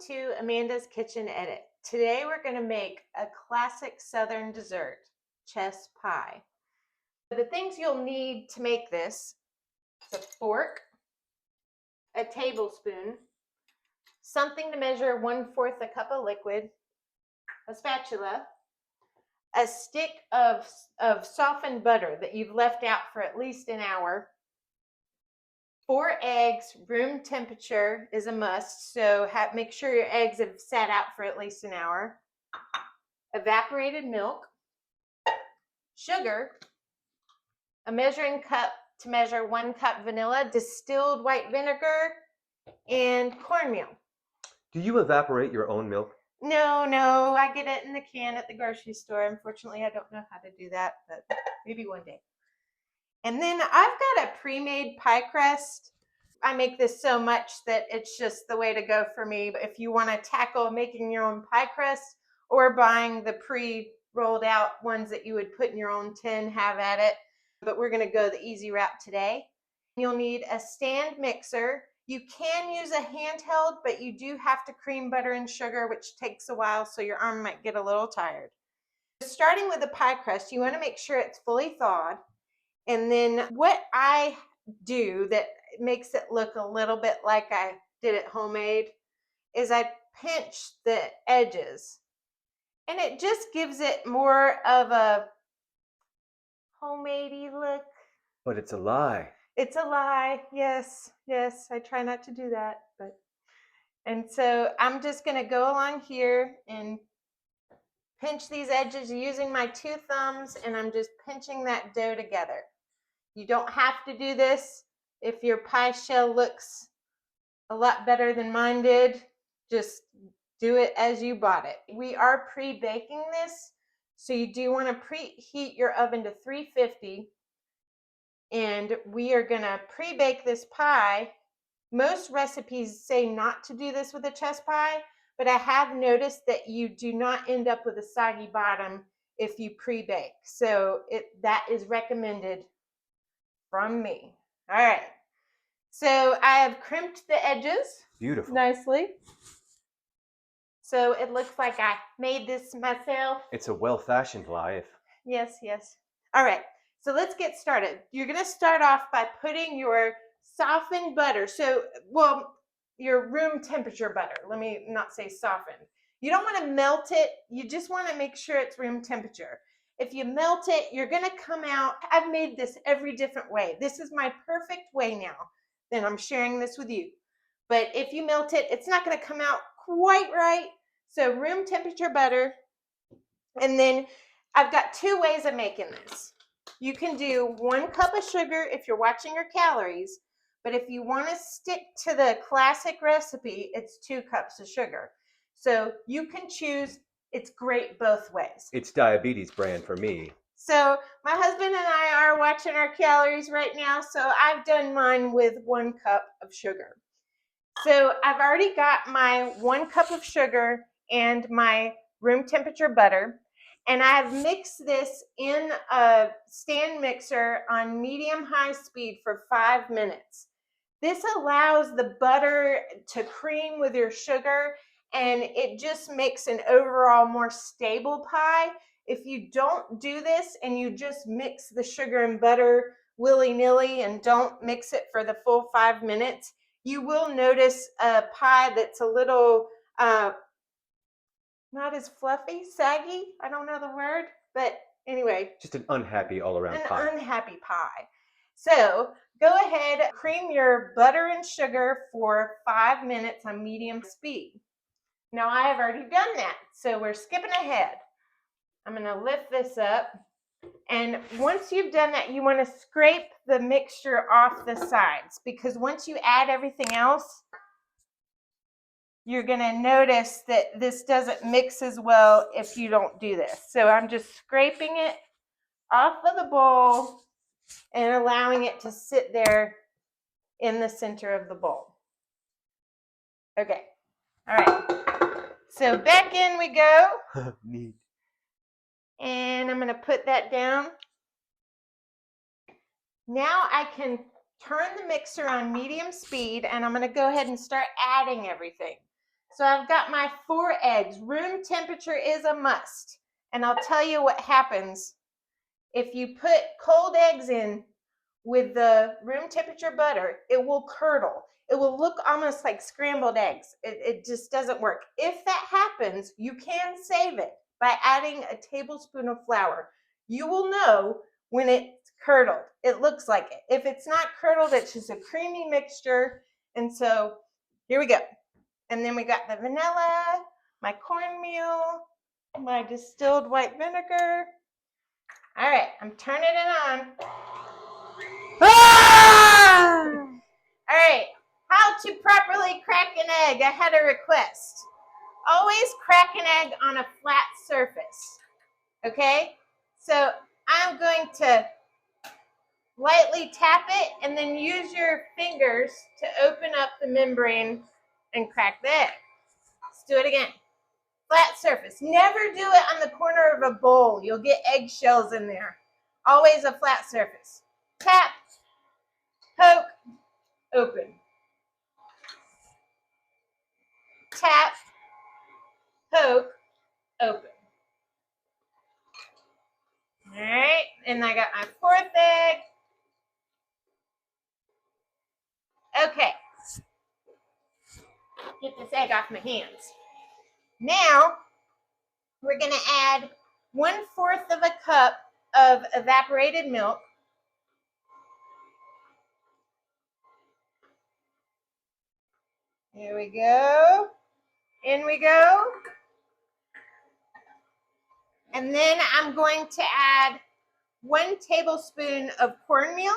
to Amanda's Kitchen Edit. Today we're going to make a classic Southern dessert, chess pie. The things you'll need to make this: a fork, a tablespoon, something to measure 1/4 a cup of liquid, a spatula, a stick of softened butter that you've left out for at least an hour, 4 eggs. Room temperature is a must, so make sure your eggs have sat out for at least an hour. Evaporated milk, sugar, a measuring cup to measure 1 cup vanilla, distilled white vinegar, and cornmeal. Do you evaporate your own milk? No, I get it in the can at the grocery store. Unfortunately, I don't know how to do that, but maybe one day. And then I've got a pre-made pie crust. I make this so much that it's just the way to go for me. But if you want to tackle making your own pie crust or buying the pre-rolled out ones that you would put in your own tin, have at it. But we're going to go the easy route today. You'll need a stand mixer. You can use a handheld, but you do have to cream butter and sugar, which takes a while, so your arm might get a little tired. Starting with the pie crust, you want to make sure it's fully thawed. And then what I do that makes it look a little bit like I did it homemade is I pinch the edges. And it just gives it more of a homemade-y look. But it's a lie. It's a lie. Yes. I try not to do that. And so I'm just going to go along here and pinch these edges using my 2 thumbs, and I'm just pinching that dough together. You don't have to do this if your pie shell looks a lot better than mine did. Just do it as you bought it. We are pre-baking this, so you do want to preheat your oven to 350. And we are going to pre-bake this pie. Most recipes say not to do this with a chess pie, but I have noticed that you do not end up with a soggy bottom if you pre-bake. So that is recommended from me. All right. So I have crimped the edges. Beautiful. Nicely. So it looks like I made this myself. It's a well-fashioned lie. Yes. All right. So let's get started. You're going to start off by putting your softened butter. Your room temperature butter. Let me not say softened. You don't want to melt it. You just want to make sure it's room temperature. If you melt it, you're going to come out. I've made this every different way. This is my perfect way now. Then I'm sharing this with you. But if you melt it, it's not going to come out quite right. So room temperature butter. And then I've got 2 ways of making this. You can do 1 cup of sugar if you're watching your calories. But if you want to stick to the classic recipe, it's 2 cups of sugar. So you can choose. It's great both ways. It's diabetes brand for me. So my husband and I are watching our calories right now. So I've done mine with 1 cup of sugar. So I've already got my 1 cup of sugar and my room temperature butter. And I've mixed this in a stand mixer on medium-high speed for 5 minutes. This allows the butter to cream with your sugar, and it just makes an overall more stable pie. If you don't do this and you just mix the sugar and butter willy-nilly and don't mix it for the full 5 minutes, you will notice a pie that's a little not as fluffy, saggy. I don't know the word, but anyway. Just an unhappy all-around pie. An unhappy pie. So go ahead, cream your butter and sugar for 5 minutes on medium speed. Now I have already done that, so we're skipping ahead. I'm going to lift this up. And once you've done that, you want to scrape the mixture off the sides, because once you add everything else, you're going to notice that this doesn't mix as well if you don't do this. So I'm just scraping it off of the bowl and allowing it to sit there in the center of the bowl. Okay. All right. So back in we go. Neat. And I'm going to put that down. Now I can turn the mixer on medium speed, and I'm going to go ahead and start adding everything. So I've got my 4 eggs. Room temperature is a must. And I'll tell you what happens if you put cold eggs in with the room temperature butter. It will curdle. It will look almost like scrambled eggs. It just doesn't work. If that happens, you can save it by adding a tablespoon of flour. You will know when it's curdled. It looks like it. If it's not curdled, it's just a creamy mixture. And so here we go. And then we got the vanilla, my cornmeal, my distilled white vinegar. All right, I'm turning it on. Ah! All right, how to properly crack an egg. I had a request. Always crack an egg on a flat surface, okay? So I'm going to lightly tap it and then use your fingers to open up the membrane and crack the egg. Let's do it again. Flat surface. Never do it on the corner of a bowl. You'll get eggshells in there. Always a flat surface. Tap, poke, open. Tap, poke, open. All right, and I got my 4th egg. Okay, get this egg off my hands. Now, we're gonna add 1/4 of a cup of evaporated milk. Here we go. In we go. And then I'm going to add 1 tablespoon of cornmeal.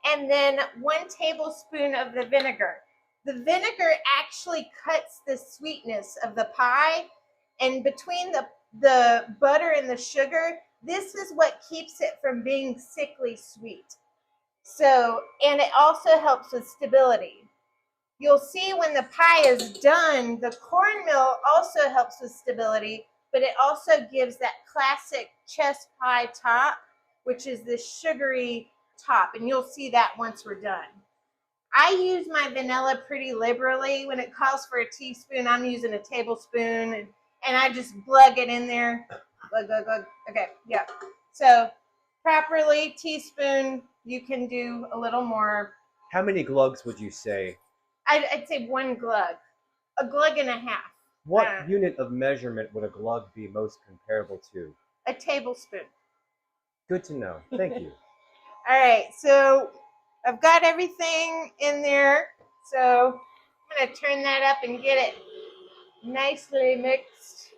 And then 1 tablespoon of the vinegar. The vinegar actually cuts the sweetness of the pie, and between the butter and the sugar, this is what keeps it from being sickly sweet. So, and it also helps with stability. You'll see when the pie is done, the cornmeal also helps with stability, but it also gives that classic chess pie top, which is this sugary top, and you'll see that once we're done. I use my vanilla pretty liberally. When it calls for a teaspoon, I'm using a tablespoon, and I just glug it in there. Glug, glug, glug. Okay, yeah. So properly, teaspoon, you can do a little more. How many glugs would you say? I'd say 1 glug, a glug and a half. What unit of measurement would a glug be most comparable to? A tablespoon. Good to know. Thank you. All right, so I've got everything in there. So I'm going to turn that up and get it nicely mixed.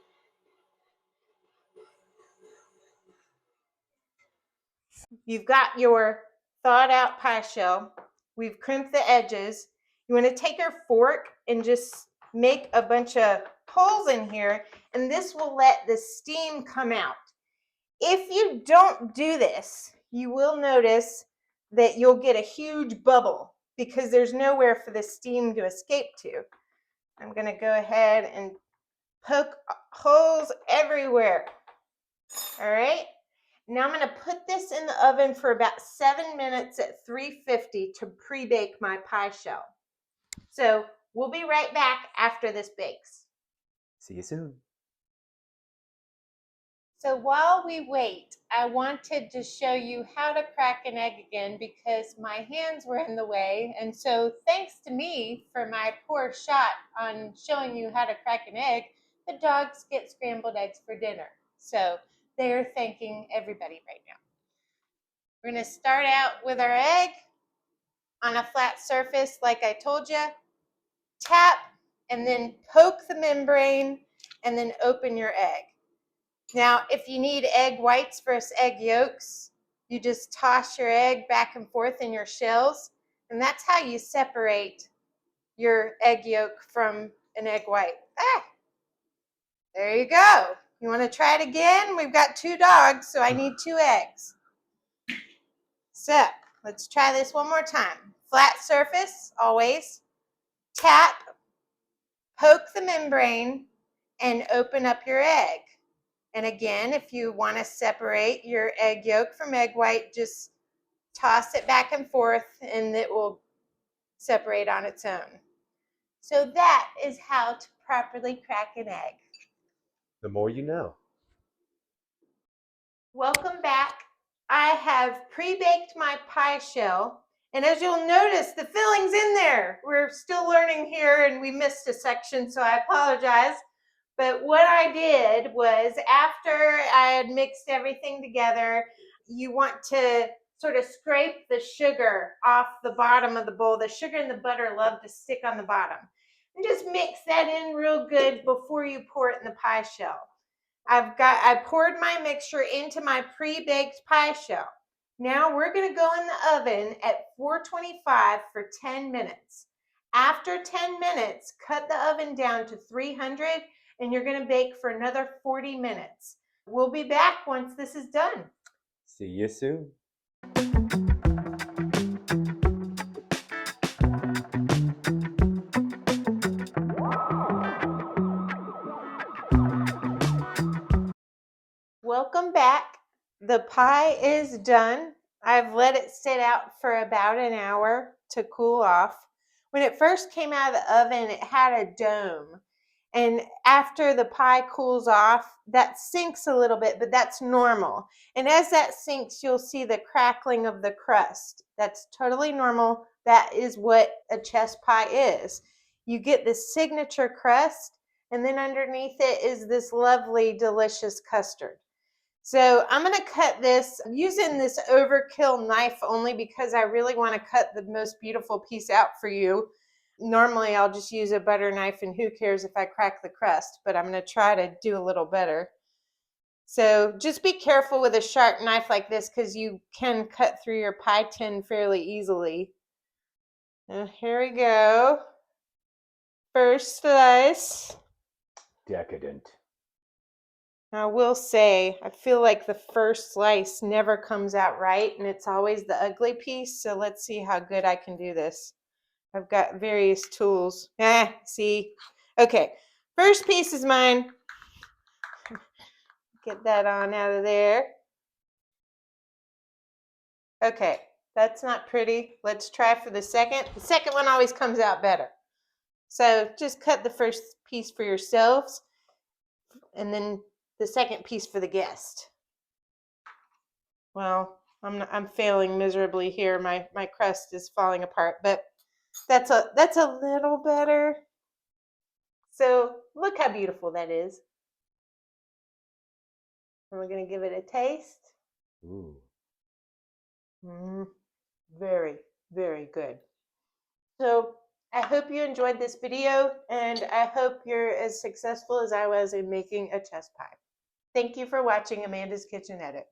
You've got your thawed out pie shell. We've crimped the edges. You want to take your fork and just make a bunch of holes in here, and this will let the steam come out. If you don't do this, you will notice that you'll get a huge bubble because there's nowhere for the steam to escape to. I'm going to go ahead and poke holes everywhere. All right. Now I'm going to put this in the oven for about 7 minutes at 350 to pre-bake my pie shell. So we'll be right back after this bakes. See you soon. So while we wait, I wanted to show you how to crack an egg again because my hands were in the way. And so thanks to me for my poor shot on showing you how to crack an egg, the dogs get scrambled eggs for dinner. So they're thanking everybody right now. We're going to start out with our egg on a flat surface like I told you. Tap and then poke the membrane and then open your egg. Now, if you need egg whites versus egg yolks, you just toss your egg back and forth in your shells, and that's how you separate your egg yolk from an egg white. There you go. You want to try it again? We've got 2 dogs, so I need 2 eggs. So, let's try this one more time. Flat surface, always. Tap, poke the membrane, and open up your egg. And again, if you want to separate your egg yolk from egg white, just toss it back and forth and it will separate on its own. So that is how to properly crack an egg. The more you know. Welcome back. I have pre-baked my pie shell, and as you'll notice, the filling's in there. We're still learning here and we missed a section, so I apologize. But what I did was, after I had mixed everything together, you want to sort of scrape the sugar off the bottom of the bowl. The sugar and the butter love to stick on the bottom. And just mix that in real good before you pour it in the pie shell. I poured my mixture into my pre-baked pie shell. Now we're going to go in the oven at 425 for 10 minutes. After 10 minutes, cut the oven down to 300 and you're going to bake for another 40 minutes. We'll be back once this is done. See you soon. Welcome back. The pie is done. I've let it sit out for about an hour to cool off. When it first came out of the oven, it had a dome. And after the pie cools off, that sinks a little bit, but that's normal. And as that sinks, you'll see the crackling of the crust. That's totally normal. That is what a chess pie is. You get this signature crust, and then underneath it is this lovely, delicious custard. So I'm going to cut this using this overkill knife only because I really want to cut the most beautiful piece out for you. Normally I'll just use a butter knife and who cares if I crack the crust, but I'm going to try to do a little better. So just be careful with a sharp knife like this because you can cut through your pie tin fairly easily. Now here we go. First slice. Decadent. I will say, I feel like the first slice never comes out right, and it's always the ugly piece, so let's see how good I can do this. I've got various tools. See? Okay, first piece is mine. Get that on out of there. Okay, that's not pretty. Let's try for the second. The second one always comes out better. So just cut the first piece for yourselves, and then the second piece for the guest. Well, I'm failing miserably here. My crust is falling apart, but that's a little better. So look how beautiful that is. And we're going to give it a taste. Ooh. Very, very good. So I hope you enjoyed this video, and I hope you're as successful as I was in making a chess pie. Thank you for watching Amanda's Kitchen Edit.